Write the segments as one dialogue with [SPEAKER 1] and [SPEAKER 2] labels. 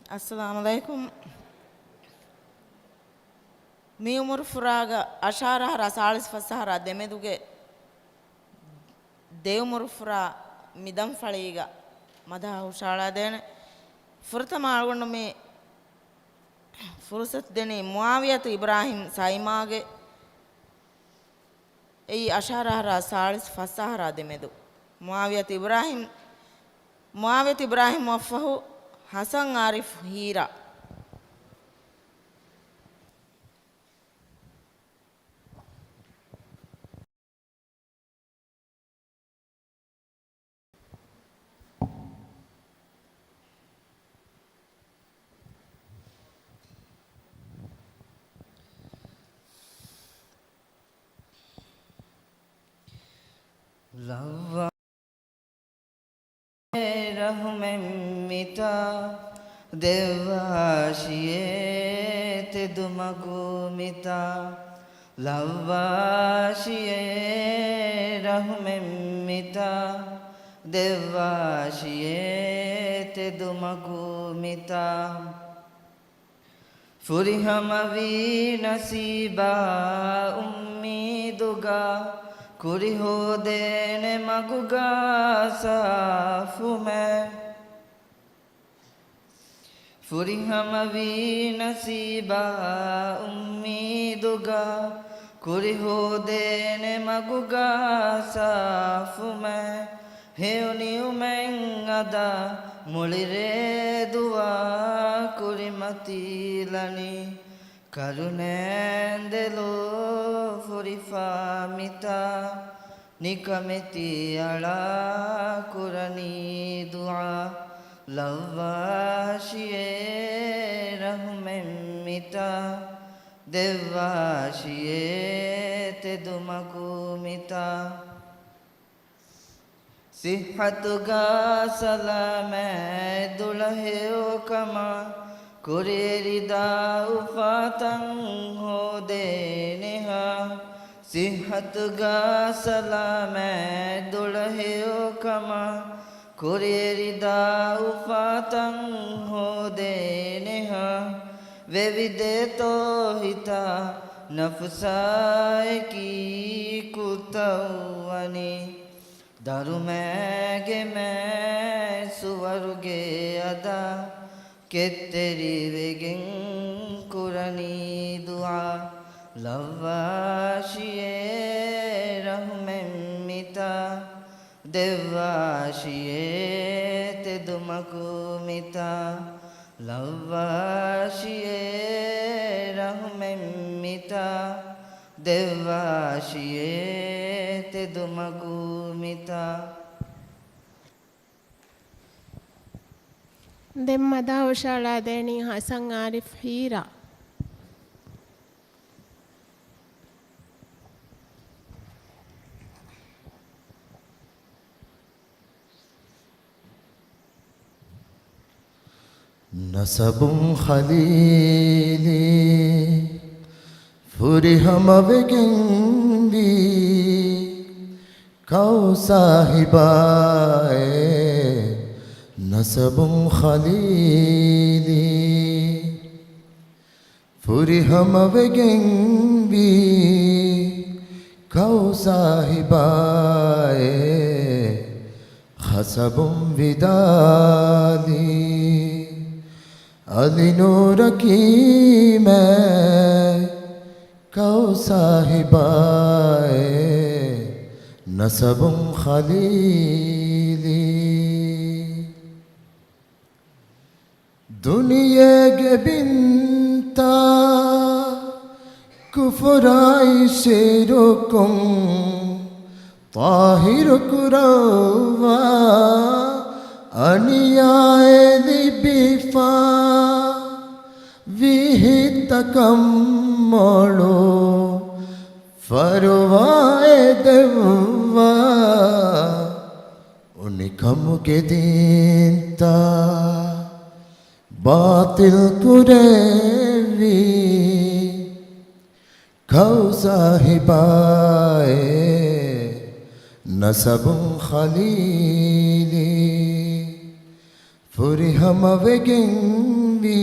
[SPEAKER 1] Assalamu alaikum. Mi umur furaga ashara hara salis fasahara demeduge de umur fura midam faliga madha ushala dene furtama algondu me fursat deni Muawiyatu Ibrahim Saimage ei ashara hara salis fasahara demedu Muawiyatu Ibrahim wafahu Hasan Arif Hira
[SPEAKER 2] Lava rahmemita devashiye te dumagumita lavashiye rahmemita devashiye te dumagumita furihamavi nasiba ummiduga Kuri ho dene maguga safu mein Furihamavi nasiba ummiduga Kuri ho dene maguga safu mein Heuni umen ada mulire dua kuri matilani Karunendelo furifamita nikameti ala kurani dua lavashiye rahmemita devashiye te dumakumita sihatuga salame dulahe okama Kurerida ufatan ho deneha Sihat ga salame dulhe kama Kurerida ufatan ho deneha Vevide to hita nafsai ki kutawani Darumege me suvaruge ada Che teri vegin kurani dua lavashiye rahmemita devashiye te dumakumita lavashiye rahmemita devashiye te dumakumita
[SPEAKER 3] Demmada ushala deni Hasan Arif Hira.
[SPEAKER 4] Nasabun Khalili Furihama Vegendi Kau sahibae Nasabun Khalili Furihama Vegendi Kau sahibae Khasabun Vidali Ali Nur ki main Kau sahibae Nasabun Khalili Dünya gebinta Kufray şerukum Tahir kurawa Aniyae libifa Vihitakam molo Farwae devwa Unikam ke dinta Batil kurevi Kau sahibae Nasabun Khalili Furihama Vegendi भी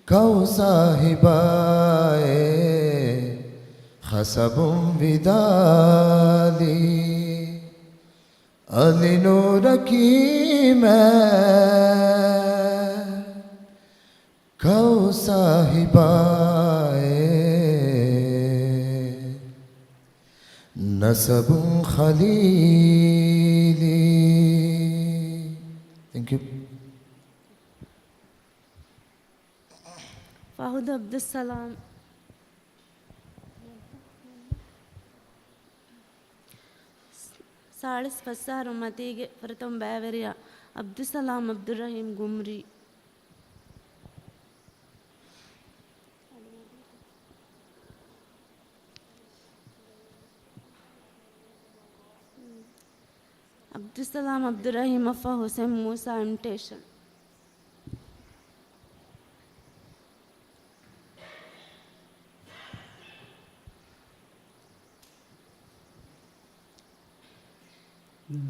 [SPEAKER 4] कौ साहिबाए खसबुम विदाली अली नूर की मैं कौ साहिबाए नसबुम खलीली। Thank you.
[SPEAKER 5] Fahad Abdussalam സാളിസ് ഫസാർ മതീഗെ ഫർതം ബാവരിയ അബ്ദുസ്സലാം അബ്ദുറഹീം ഗുംരി അബ്ദുസ്സലാം അബ്ദുറഹീം അഫ ഹുസൈൻ മൂസ ഇമിറ്റേഷൻ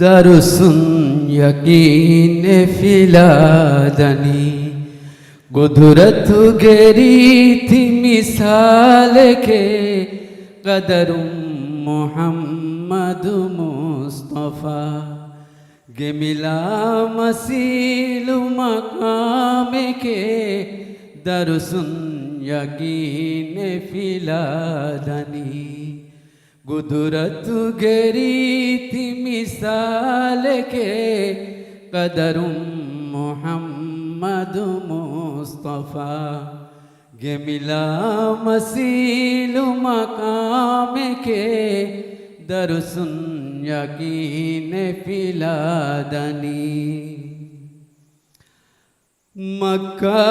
[SPEAKER 6] दरुसुन यकीन फिलादनी गुदरत गेरी थी मिसाल के कदरुम मोहम्मद मुस्तफ़ा गे मिला मसील मकाम के दरुसुन यकीन फिलादनी गुदरत गेरी थी मिसाल के कदरुम मोहम्मद मुस्तफ़ा गे मिला मसील मकाम के दरुसुन यकीन फिलादनी मक्का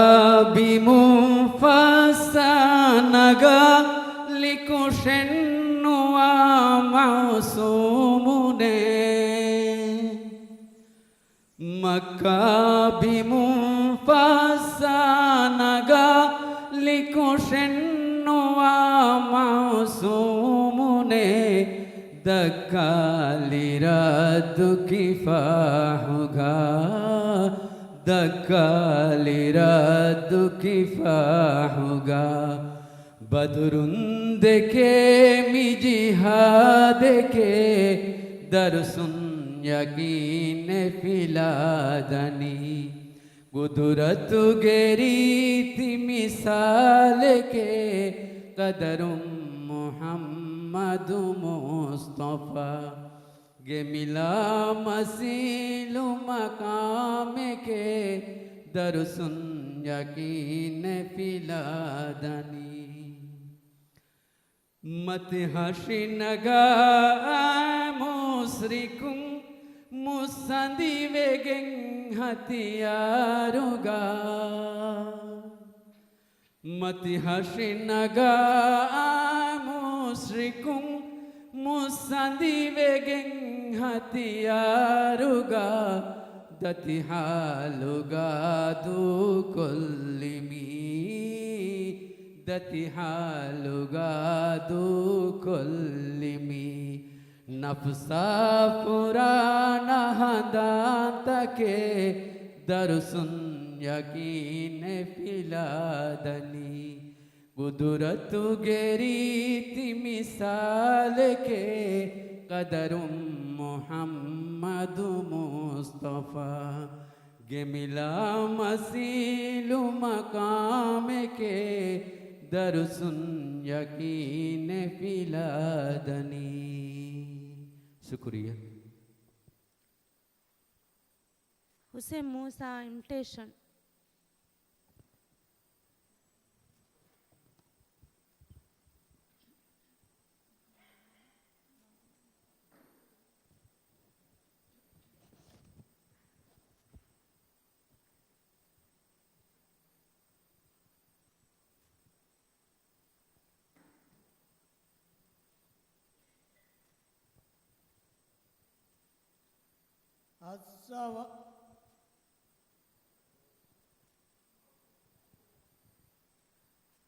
[SPEAKER 6] बिमुफस्सनगा लिकुशन मासूमुने मक्का बिमुफस्सनगा लिकुशन्नुआ मासूमुने दक्कालिरद्दु किफाहुगा दक्कालिरद्दु किफाहुगा बदरुन देखे मिजिहाद के दरसुन यकीन फिलादनी गुदरत गेरी थी मिसाल के कदरुम मोहम्मद मुस्तफ़ा गे मिला मसील मकाम के दरसुन यकीन फिलादनी मत हशिनगा मुस्रिकुं मुसंदी वेगें हथियारुगा मत हशिनगा मुस्रिकुं मुसंदी वेगें हथियारुगा दतिहालुगा दु कुल्लिमी दतिहालुगा दु कुल्लिमी नफ्सा पुराना हदात के दरसुन यकीन फिलादनी गुदरत गेरी थी मिसाल के कदरुम मोहम्मद मुस्तफ़ा गे मिला मसील मकाम के दरसुन यकीन फिलादनी। शुक्रिया।
[SPEAKER 5] हुसैन मूसा इमिटेशन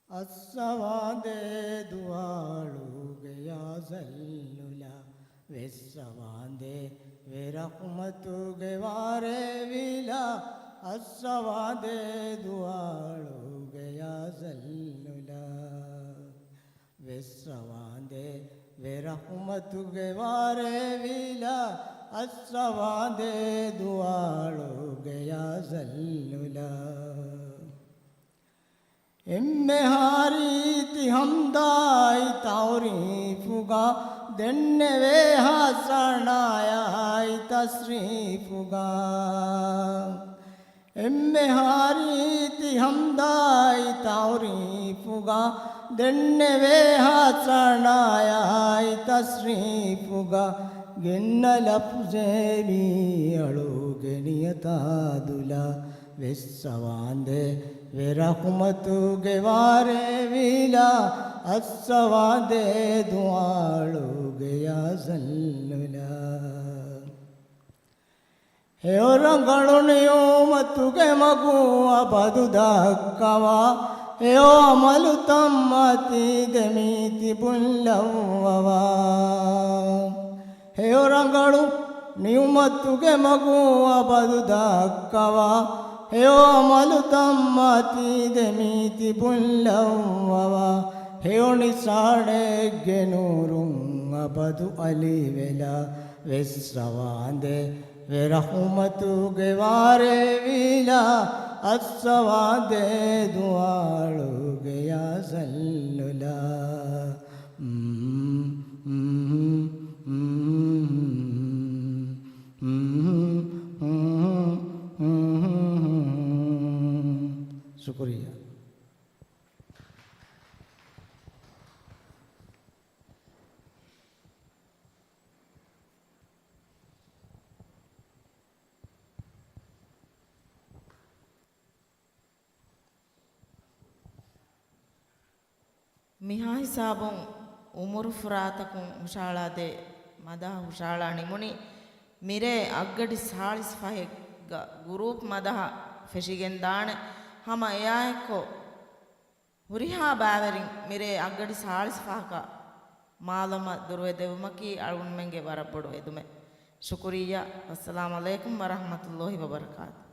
[SPEAKER 7] अस्सवादे दुआलुगे या ज़ल्लुला वेस्सवादे वे रहमतुगे वारे विला ಅಸ್ಸವಾದೆ ದುವಾಳುಗೆಯ ಸಲ್ಲುಲ ವಿಸ್ಸವಾದೆ ವೆರಹುಮತುಗೆ ವಾರೆ ವಿಲ ಅಸ್ಸವಾದೆ ದುವಾಳುಗೆಯ ಸಲ್ಲುಲ ಎಮ್ಮೆ ಹಾರೀತಿ ಹಮ್ದಾಯಿ ತಾರೀಫುಗ ದೆನ್ನೆವೆ ಹಾಸಣಾಯಾಯಿ ತಸ್ರೀಫುಗ ಎಮ್ಮೆ ಹಾರೀತಿ ಹಮ್ದಾಯಿ ತಾರೀಫುಗ ದೆನ್ನೆವೆ ಹಾಸಣಾಯಾಯಿ ತಸ್ರೀಫುಗ ಗೆನ್ನ ಲಫ್ಜೆ ಅಳುಗೆ ನಿಯತಾದುಲ ವಿಸ್ಸವಾಂದೆ ವೆರಹುಮತುಗೆ ವಾರೆ ವಿಲ ಅಸ್ಸವಾದೆ ದುವಾಳುಗೆಯ ಸಲ್ಲುಲ ಹೇರಂಗಳು ನಿಯೋಮತುಗೆ ಮಗುವ ಬದು ದಕ್ಕವ ಹೇಯೋ ಅಮಲು ತಮ್ಮ ತೀದೆ ಮೀತಿ ಬುಲ್ಲವ್ವವ ಹೇರಂಗಳು ನಿಯುಮತುಗೆ ಮಗುವ ಬದು ದಕ್ಕವ ಹೇಯೋ ಅಮಲು ತಮ್ಮ ತೀದೆ ಮೀತಿ ಬುಲ್ಲವ್ವವ ಹೇಯೋಣಿ ಸಾಡೆಗೆ ನೂರುಂಗ ಬದು ಅಲಿವೆಲ ವಿಸ್ಸವಾಂದೆ ವೆರಹುಮತುಗೆ ವಾರೆ ವಿಲ ಅಸ್ಸವಾದೆ ದುವಾಳುಗೆಯ ಸಲ್ಲುಲ ಶುಕ್ರಿಯ.
[SPEAKER 1] ಮಿಹಾ ಹಿಸಾಬುಂ ಉಮರು ಫುರಾತಕುಂ ಹುಷಾಳಾದೆ ಮದ ಹುಷಾಳ ನಿಮುನಿ ಮಿರೆ ಅಗ್ಗಡಿ ಸಾಳಿಸ್ ಫಹೆಗ್ಗ ಗುರೂಪ್ ಮದಹ ಫೆಶಿಗೆಂದಾಣೆ ಹಮ ಎಯಾಯಕ್ಕೋ ಹುರಿಹಾ ಬಾವೆರಿಂ ಮಿರೆ ಅಗ್ಗಡಿ ಸಾಳಿಸ್ ಫಹಕ ಮಾಲಮ ದುರ್ವೆ ದೆವುಮಕಿ ಅಳುಣ್ಮೆಂಗೆ ವರಬ್ಬಡು ಎದುಮೆ ಶುಕುರಿಯ ಅಸ್ಸಲಾಮು ಅಲೈಕುಂ ವರಹಮತುಲ್ಲಾಹಿ ವಬರಕಾತು.